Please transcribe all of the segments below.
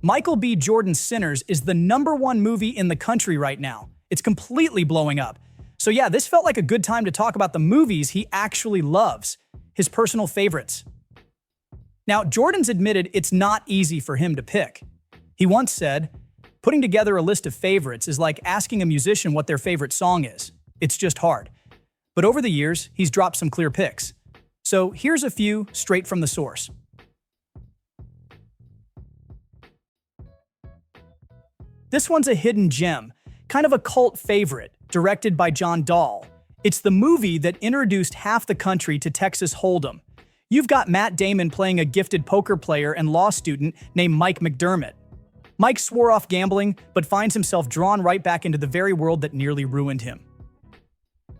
Michael B. Jordan's Sinners is the #1 movie in the country right now. It's completely blowing up. So yeah, this felt like a good time to talk about the movies he actually loves, his personal favorites. Now, Jordan's admitted it's not easy for him to pick. He once said, "Putting together a list of favorites is like asking a musician what their favorite song is. It's just hard." But over the years, he's dropped some clear picks. So here's a few straight from the source. This one's a hidden gem, kind of a cult favorite, directed by John Dahl. It's the movie that introduced half the country to Texas Hold'em. You've got Matt Damon playing a gifted poker player and law student named Mike McDermott. Mike swore off gambling, but finds himself drawn right back into the very world that nearly ruined him.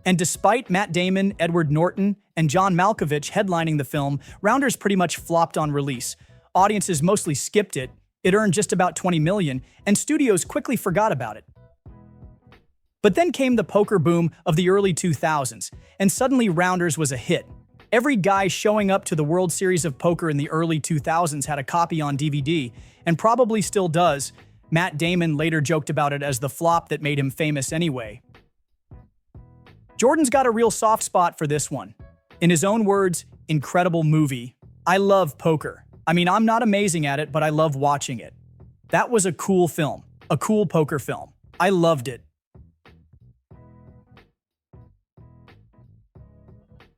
And despite Matt Damon, Edward Norton, and John Malkovich headlining the film, Rounders pretty much flopped on release. Audiences mostly skipped it. It earned just about $20 million, and studios quickly forgot about it. But then came the poker boom of the early 2000s, and suddenly Rounders was a hit. Every guy showing up to the World Series of Poker in the early 2000s had a copy on DVD, and probably still does. Matt Damon later joked about it as the flop that made him famous anyway. Jordan's got a real soft spot for this one. In his own words, incredible movie. I love poker. I mean, I'm not amazing at it, but I love watching it. That was a cool film, a cool poker film. I loved it.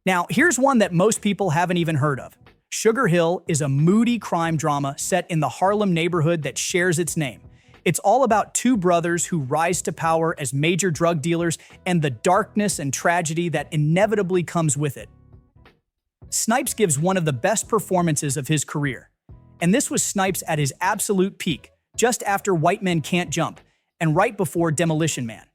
Now, here's one that most people haven't even heard of. Sugar Hill is a moody crime drama set in the Harlem neighborhood that shares its name. It's all about two brothers who rise to power as major drug dealers and the darkness and tragedy that inevitably comes with it. Snipes gives one of the best performances of his career. And this was Snipes at his absolute peak, just after White Men Can't Jump, and right before Demolition Man.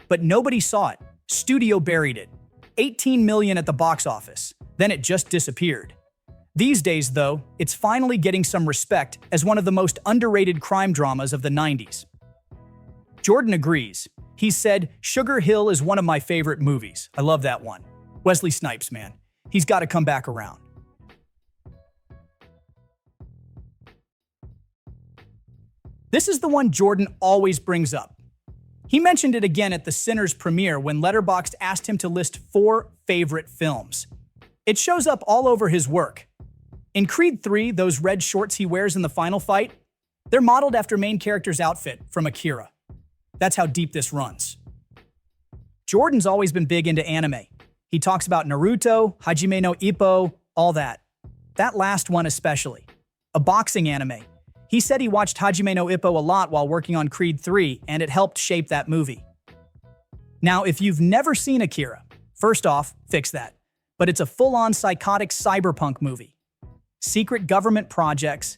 But nobody saw it. Studio buried it. $18 million at the box office. Then it just disappeared. These days, though, it's finally getting some respect as one of the most underrated crime dramas of the 90s. Jordan agrees. He said, "Sugar Hill is one of my favorite movies. I love that one. Wesley Snipes, man. He's got to come back around." This is the one Jordan always brings up. He mentioned it again at the Sinners premiere when Letterboxd asked him to list 4 favorite films. It shows up all over his work. In Creed 3, those red shorts he wears in the final fight, they're modeled after main character's outfit from Akira. That's how deep this runs. Jordan's always been big into anime. He talks about Naruto, Hajime no Ippo, all that. That last one especially. A boxing anime. He said he watched Hajime no Ippo a lot while working on Creed 3, and it helped shape that movie. Now, if you've never seen Akira, first off, fix that. But it's a full-on psychotic cyberpunk movie. Secret government projects,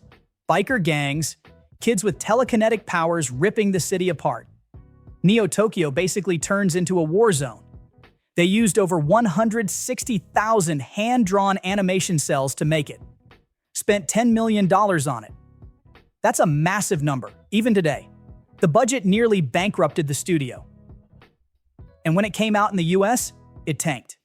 biker gangs, kids with telekinetic powers ripping the city apart. Neo Tokyo basically turns into a war zone. They used over 160,000 hand-drawn animation cells to make it. Spent $10 million on it. That's a massive number, even today. The budget nearly bankrupted the studio. And when it came out in the US, it tanked.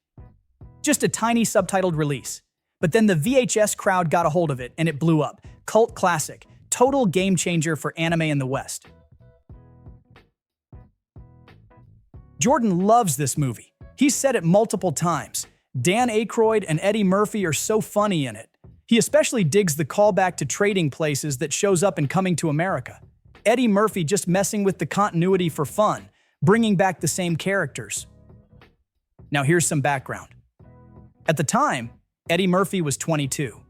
Just a tiny subtitled release. But then the VHS crowd got a hold of it and it blew up. Cult classic. Total game changer for anime in the West. Jordan loves this movie. He's said it multiple times. Dan Aykroyd and Eddie Murphy are so funny in it. He especially digs the callback to Trading Places that shows up in Coming to America. Eddie Murphy just messing with the continuity for fun, bringing back the same characters. Now here's some background. At the time, Eddie Murphy was 22.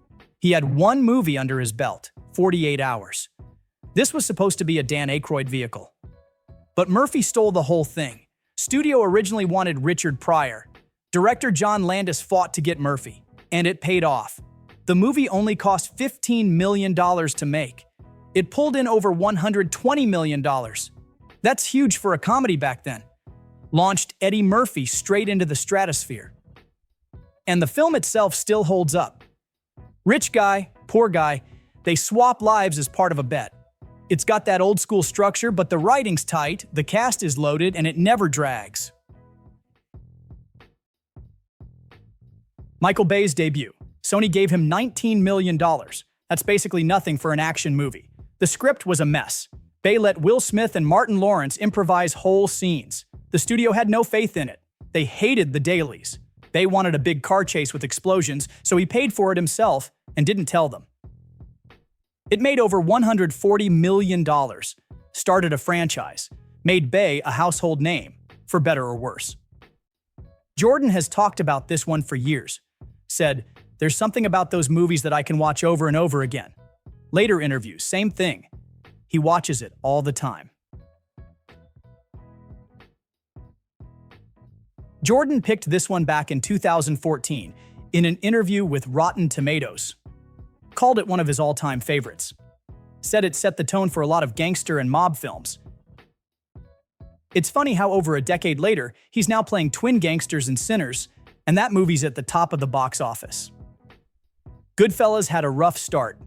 He had one movie under his belt, 48 Hours. This was supposed to be a Dan Aykroyd vehicle. But Murphy stole the whole thing. Studio originally wanted Richard Pryor. Director John Landis fought to get Murphy, and it paid off. The movie only cost $15 million to make. It pulled in over $120 million. That's huge for a comedy back then. Launched Eddie Murphy straight into the stratosphere. And the film itself still holds up. Rich guy, poor guy, they swap lives as part of a bet. It's got that old school structure, but the writing's tight, the cast is loaded, and it never drags. Michael Bay's debut. Sony gave him $19 million. That's basically nothing for an action movie. The The script was a mess. Bay let Will Smith and Martin Lawrence improvise whole scenes. The studio had no faith in it. They hated the dailies. Bay wanted a big car chase with explosions, so he paid for it himself and didn't tell them. It made over $140 million, started a franchise, made Bay a household name, for better or worse. Jordan has talked about this one for years. Said, "There's something about those movies that I can watch over and over again." Later interviews, same thing. He watches it all the time. Jordan picked this one back in 2014 in an interview with Rotten Tomatoes. Called it one of his all-time favorites. Said it set the tone for a lot of gangster and mob films. It's funny how over a decade later, he's now playing twin gangsters in Sinners, and that movie's at the top of the box office. Goodfellas had a rough start.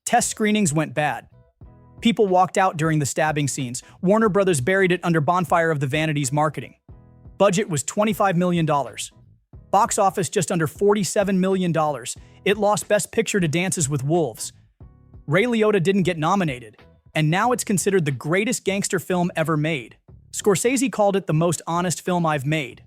Test screenings went bad. People walked out during the stabbing scenes. Warner Brothers buried it under bonfire of the Vanities marketing. Budget was $25 million. Box office just under $47 million. It lost Best Picture to Dances with Wolves. Ray Liotta didn't get nominated, and now it's considered the greatest gangster film ever made. Scorsese called it the most honest film I've made.